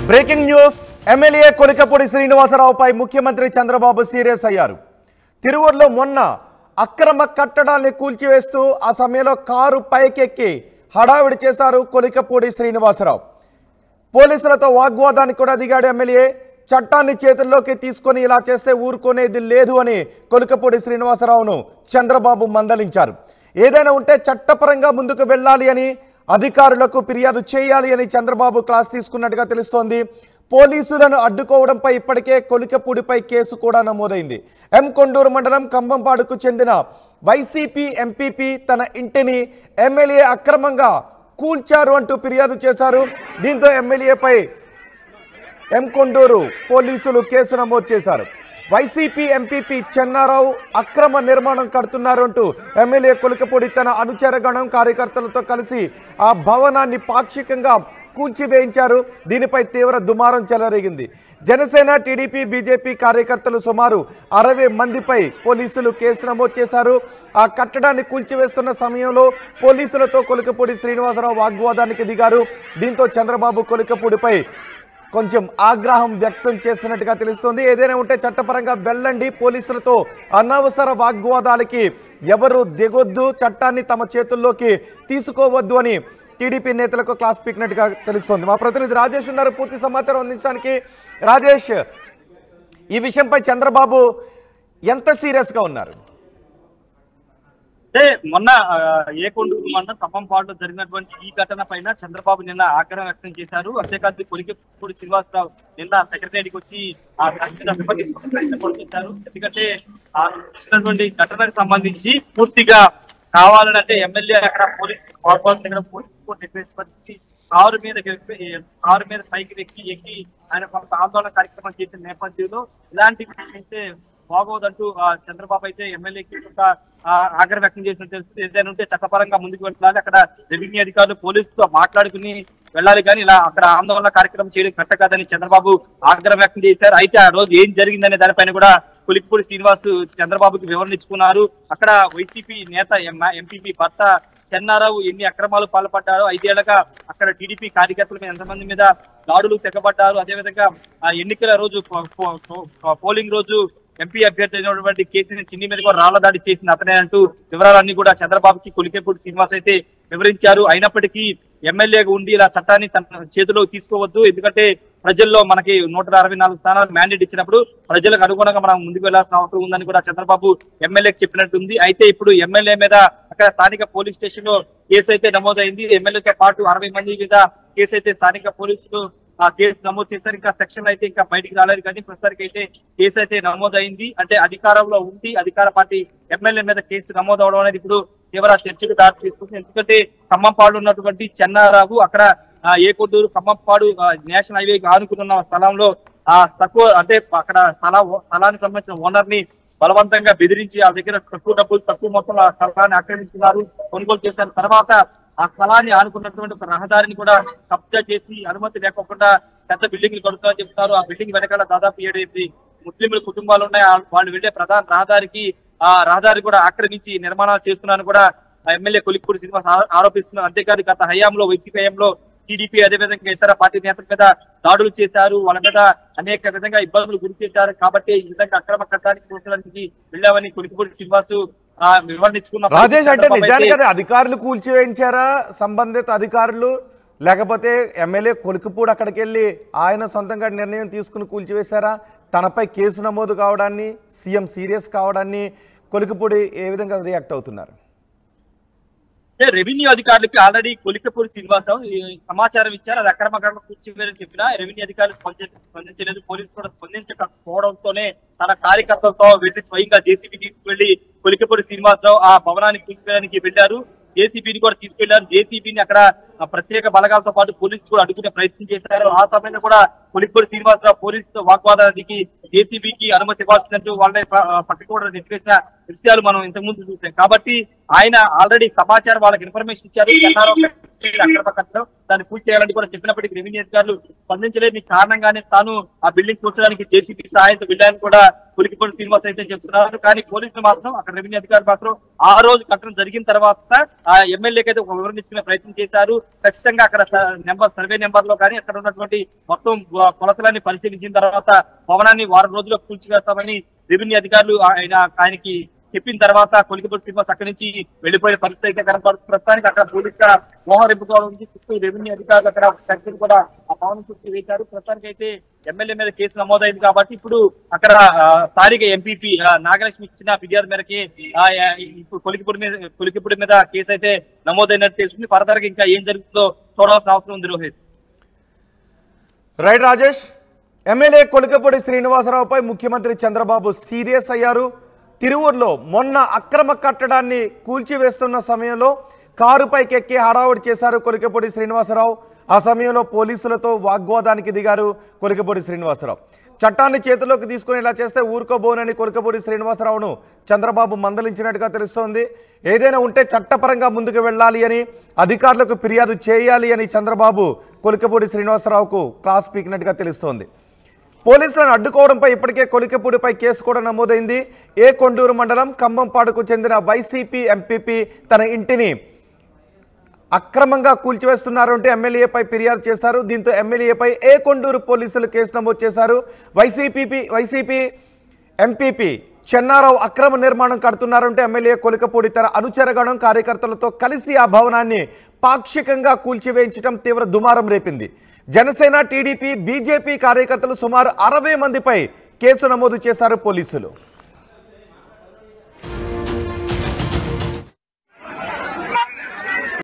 Breaking news MLA Kolikapudi శ్రీనివాసరావుపై ముఖ్యమంత్రి Chandrababu serious అయ్యారు. తిరువూరులో మొన్న అక్రమ కట్టడాల్ని కూల్చివేస్తూ ఆ సమయంలో కారు పైకెక్కి హడావిడి చేశారు కొలికపూడి శ్రీనివాసరావు. పోలీసులతో వాగ్వాదానికి కూడా దిగాడు ఎమ్మెల్యే. చట్టాన్ని చేతుల్లోకి తీసుకొని ఇలా చేస్తే ఊరుకునేది లేదు అని కొలికపూడి శ్రీనివాసరావును చంద్రబాబు మందలించారు. ఏదైనా ఉంటే చట్టపరంగా ముందుకు వెళ్ళాలి అని, అధికారులకు ఫిర్యాదు చేయాలి అని చంద్రబాబు క్లాస్ తీసుకున్నట్టుగా తెలుస్తోంది. పోలీసులను అడ్డుకోవడంపై ఇప్పటికే కొలికపూడిపై కేసు కూడా నమోదైంది. ఎం కొండూరు మండలం కంబంపాడుకు చెందిన వైసీపీ ఎంపీపీ తన ఇంటిని ఎమ్మెల్యే అక్రమంగా కూల్చారు అంటూ ఫిర్యాదు చేశారు. దీంతో ఎమ్మెల్యేపై ఎం కొండూరు పోలీసులు కేసు నమోదు చేశారు. వైసీపీ ఎంపీపీ చెన్నారావు అక్రమ నిర్మాణం కడుతున్నారు అంటూ ఎమ్మెల్యే కొలికపూడి తన అనుచరగణం కార్యకర్తలతో కలిసి ఆ భవనాన్ని పాక్షికంగా కూల్చివేయించారు. దీనిపై తీవ్ర దుమారం చెలరేగింది. జనసేన, టీడీపీ, బీజేపీ కార్యకర్తలు సుమారు 60 మందిపై పోలీసులు కేసు నమోదు చేశారు. ఆ కట్టడాన్ని కూల్చివేస్తున్న సమయంలో పోలీసులతో కొలికపూడి శ్రీనివాసరావు వాగ్వాదానికి దిగారు. దీంతో చంద్రబాబు కొలికపూడిపై కొంచెం ఆగ్రహం వ్యక్తం చేసినట్టుగా తెలుస్తోంది. ఏదైనా ఉంటే చట్టపరంగా వెళ్ళండి, పోలీసులతో అనవసర వాగ్వాదాలకి ఎవరు దిగొద్దు, చట్టాన్ని తమ చేతుల్లోకి తీసుకోవద్దు అని టీడీపీ నేతలకు క్లాస్ పీకినట్టుగా తెలుస్తోంది. మా ప్రతినిధి రాజేష్ ఉన్నారు పూర్తి సమాచారం అందించడానికి. రాజేష్, ఈ విషయంపై చంద్రబాబు ఎంత సీరియస్గా ఉన్నారు? అంటే మొన్న ఏకొండూరు మండలం ఖమ్మంపాడులో జరిగినటువంటి ఈ ఘటన పైన చంద్రబాబు నిన్న ఆగ్రహం వ్యక్తం చేశారు. అంతేకాదు కొలికపూడి శ్రీనివాసరావు నిన్న సెక్రటరీకి వచ్చి చేశారు. ఎందుకంటే ఆ ఘటనకు సంబంధించి పూర్తిగా కావాలని అంటే ఎమ్మెల్యే అక్కడ పోలీస్ కార్పొరేషన్ దగ్గర పోలీసు కారు మీద పైకి ఎక్కి ఆయన కొంత ఆందోళన కార్యక్రమం చేసిన నేపథ్యంలో ఇలాంటి అయితే బాగోదంటూ చంద్రబాబు అయితే ఎమ్మెల్యేకి కొంత ఆగ్రహం వ్యక్తం చేసినట్టు తెలుస్తుంది. ఏదైనా ఉంటే చట్టపరంగా ముందుకు వెళ్ళాలి, అక్కడ రెవెన్యూ అధికారులు పోలీసులతో మాట్లాడుకుని వెళ్ళాలి, కానీ ఇలా అక్కడ ఆందోళన కార్యక్రమం చేయడం కరెక్ట్ కాదని చంద్రబాబు ఆగ్రహం వ్యక్తం చేశారు. అయితే ఆ రోజు ఏం జరిగిందనే దానిపైన కూడా కొలికపూడి శ్రీనివాస్ చంద్రబాబుకి వివరణ ఇచ్చుకున్నారు. అక్కడ వైసీపీ నేత ఎంపీపీ భర్త చెన్నారావు ఎన్ని అక్రమాలు పాల్పడ్డారో, 5 ఏళ్లుగా అక్కడ టీడీపీ కార్యకర్తల మీద ఎంతమంది మీద దాడులు తెగబడ్డారు, అదేవిధంగా ఎన్నికల రోజు పోలింగ్ రోజు ఎంపీ అభ్యర్థి అయినటువంటి కేసీని చిన్ని మీద కూడా రాళ్ల దాడి చేసింది అతనే అంటూ వివరాలన్నీ కూడా చంద్రబాబుకి కొలికపూడి శ్రీనివాస్ అయితే వివరించారు. అయినప్పటికీ ఎమ్మెల్యేగా ఉండి ఇలా చట్టాన్ని తన చేతిలో తీసుకోవద్దు, ఎందుకంటే ప్రజల్లో మనకి 164 స్థానాలు మ్యాండేట్ ఇచ్చినప్పుడు ప్రజలకు అనుగుణంగా మనం ముందుకు వెళ్లాల్సిన అవసరం ఉందని కూడా చంద్రబాబు ఎమ్మెల్యేకి చెప్పినట్టుంది. అయితే ఇప్పుడు ఎమ్మెల్యే మీద అక్కడ స్థానిక పోలీస్ స్టేషన్ లో కేసు అయితే నమోదైంది. ఎమ్మెల్యేతో పాటు 60 మంది మీద కేసు అయితే స్థానిక పోలీసులు కేసు నమోదు చేశారు. ఇంకా సెక్షన్ అయితే ఇంకా బయటికి రాలేదు, కానీ ప్రస్తుతానికి అయితే కేసు అయితే నమోదైంది. అంటే అధికారంలో ఉండి అధికార పార్టీ ఎమ్మెల్యే మీద కేసు నమోదు అవడం అనేది ఇప్పుడు తీవ్ర చర్చకు దారి తీస్తుంది. ఎందుకంటే ఖమ్మంపాడు ఉన్నటువంటి చెన్నారావు అక్కడ ఏకొండూరు ఖమ్మంపాడు నేషనల్ హైవే ఆనుకున్న స్థలంలో తక్కువ అంటే అక్కడ స్థలానికి సంబంధించిన ఓనర్ ని బలవంతంగా బెదిరించి ఆ దగ్గర తక్కువ మొత్తంలో ఆ స్థలాన్ని ఆక్రమించుకున్నారు, కొనుగోలు చేశారు. తర్వాత ఆ స్థలాన్ని ఆనుకున్నటువంటి ఒక రహదారిని కూడా కబ్జా చేసి అనుమతి లేకుండా పెద్ద బిల్డింగ్లు కడుతామని చెప్తారు. ఆ బిల్డింగ్ వెనకాల దాదాపు 7 ముస్లింల కుటుంబాలు ఉన్నాయి. వాళ్ళు వెళ్లే ప్రధాన రహదారికి ఆ రహదారి కూడా ఆక్రమించి నిర్మాణాలు చేస్తున్నారని కూడా ఎమ్మెల్యే కొలికపూడి శ్రీనివాస్ ఆరోపిస్తున్నారు. అంతేకాదు గత హయాంలో వైసీపీ హయాంలో టీడీపీ అదేవిధంగా ఇతర పార్టీ నేతల మీద దాడులు చేశారు, వాళ్ళ మీద అనేక విధంగా ఇబ్బందులు గురి చేశారు. కాబట్టి ఈ విధంగా అక్రమ కట్టడానికి కూర్చోడానికి వెళ్ళామని కొలికపూడి శ్రీనివాస్ వివరించుకున్నారు. రాజేష్, అంటే నిజానికి అధికారులు కూల్చివేయించారా సంబంధిత అధికారులు, లేకపోతే ఎమ్మెల్యే కొలికపూడి అక్కడికి వెళ్ళి ఆయన సొంతంగా నిర్ణయం తీసుకుని కూల్చివేశారా? తనపై కేసు నమోదు కావడాన్ని, సీఎం సీరియస్ కావడాన్ని కొలికపూడి ఏ విధంగా రియాక్ట్ అవుతున్నారు? రెవెన్యూ అధికారులకి ఆల్రెడీ కొలికపూడి శ్రీనివాసరావు సమాచారం ఇచ్చారు, అది అక్రమంగా కూర్చివేయాలని చెప్పినా రెవెన్యూ అధికారులు స్పందించలేదు. పోలీసులు కూడా స్పందించకపోవడంతోనే తన కార్యకర్తలతో వెళ్లి స్వయంగా జేసీబీ తీసుకువెళ్లి కొలికపూడి శ్రీనివాసరావు ఆ భవనానికి కూల్చివేయడానికి వెళ్లారు. జేసీబీని కూడా తీసుకెళ్లారు. జేసీబీని అక్కడ ప్రత్యేక బలగాలతో పాటు పోలీసులు కూడా అడ్డుకునే ప్రయత్నం చేశారు. ఆ సమయంలో కూడా కొలికపూడి శ్రీనివాసరావు పోలీసులతో వాగ్వాదానికి జేసీబీకి అనుమతి ఇవ్వాల్సినట్టు వాళ్ళని పక్కకు కూడా నెట్టివేసిన దృశ్యాలు మనం ఇంతకుముందు చూసాం. కాబట్టి ఆయన ఆల్రెడీ సమాచారం వాళ్ళకి ఇన్ఫర్మేషన్ ఇచ్చారు. అక్రమ కట్టడం దాన్ని పూర్తి చేయాలని కూడా చెప్పినప్పటికీ రెవెన్యూ అధికారులు స్పందించలేని కారణంగానే తాను ఆ బిల్డింగ్ కూర్చోడానికి జేసీబీ సహాయంతో వెళ్ళాలని కూడా పులికిపూడి శ్రీనివాస్ అయితే చెప్తున్నారు. కానీ పోలీసులు మాత్రం అక్కడ రెవెన్యూ అధికారులు మాత్రం ఆ రోజు కట్టడం జరిగిన తర్వాత ఆ ఎమ్మెల్యేకి అయితే ఒక వివరణ ఇచ్చుకునే ప్రయత్నం చేశారు. ఖచ్చితంగా అక్కడ సర్వే నెంబర్ లో కానీ అక్కడ ఉన్నటువంటి మొత్తం కొలతలన్నీ పరిశీలించిన తర్వాత భవనాన్ని వారం రోజుల్లో కూల్చివేస్తామని రెవెన్యూ అధికారులు ఆయనకి చెప్పిన తర్వాత కొలికిపూడి శ్రీనివాస్ అక్కడి నుంచి వెళ్లిపోయే పరిస్థితి అయితే కనపడుతుంది. ప్రస్తుతానికి అక్కడ పోలీసుల మోహరింపుగా ఉంది. చుట్టూ రెవెన్యూ అధికారులు అక్కడ కట్టెలు కూడా ఆ భవనం చుట్టూ వేశారు. ప్రస్తుతానికి అయితే ఎమ్మెల్యే మీద కేసు నమోదైంది కాబట్టి ఇప్పుడు అక్కడ స్థానిక ఎంపీపీ నాగలక్ష్మి ఇచ్చిన ఫిర్యాదు మేరకి ఇప్పుడు కొలికిపూడి మీద కేసు అయితే నమోదైనట్టు తెలుస్తుంది. ఫర్దర్ గా ఇంకా ఏం జరుగుతుందో చూడాల్సిన అవసరం ఉంది. రోహిత్. రైట్ రాజేష్, ఎమ్మెల్యే కొలికిపూడి శ్రీనివాసరావుపై ముఖ్యమంత్రి చంద్రబాబు సీరియస్ అయ్యారు. తిరువూరులో మొన్న అక్రమ కట్టడాన్ని కూల్చివేస్తున్న సమయంలో కారుపైకి ఎక్కి హడావుడి చేశారు కొలికిపూడి శ్రీనివాసరావు. ఆ సమయంలో పోలీసులతో వాగ్వాదానికి దిగారు కొలికిపూడి శ్రీనివాసరావు. చట్టాన్ని చేతిలోకి తీసుకుని ఇలా చేస్తే ఊరుకోబోనని కొలికిపూడి శ్రీనివాసరావును చంద్రబాబు మందలించినట్టుగా తెలుస్తోంది. ఏదైనా ఉంటే చట్టపరంగా ముందుకు వెళ్ళాలి అని, అధికారులకు ఫిర్యాదు చేయాలి అని చంద్రబాబు కొలికిపూడి శ్రీనివాసరావుకు క్లాస్ పీకినట్టుగా తెలుస్తోంది. పోలీసులను అడ్డుకోవడంపై ఇప్పటికే కొలికిపూడిపై కేసు కూడా నమోదైంది. కొండూరు మండలం కంబంపాడుకు చెందిన వైసీపీ ఎంపీపీ తన ఇంటిని అక్రమంగా కూల్చివేస్తున్నారు అంటే ఎమ్మెల్యేపై ఫిర్యాదు చేశారు. దీంతో ఎమ్మెల్యేపై కొండూరు పోలీసులు కేసు నమోదు చేశారు. వైసీపీ ఎంపీపీ చెన్నారావు అక్రమ నిర్మాణం కడుతున్నారంటే ఎమ్మెల్యే కొలికిపూడి తన అనుచరగణం కార్యకర్తలతో కలిసి ఆ భవనాన్ని పాక్షికంగా కూల్చివేయించడం తీవ్ర దుమారం రేపింది. జనసేన, టీడీపీ, బీజేపీ కార్యకర్తలు సుమారు 60 మందిపై కేసు నమోదు చేశారు పోలీసులు.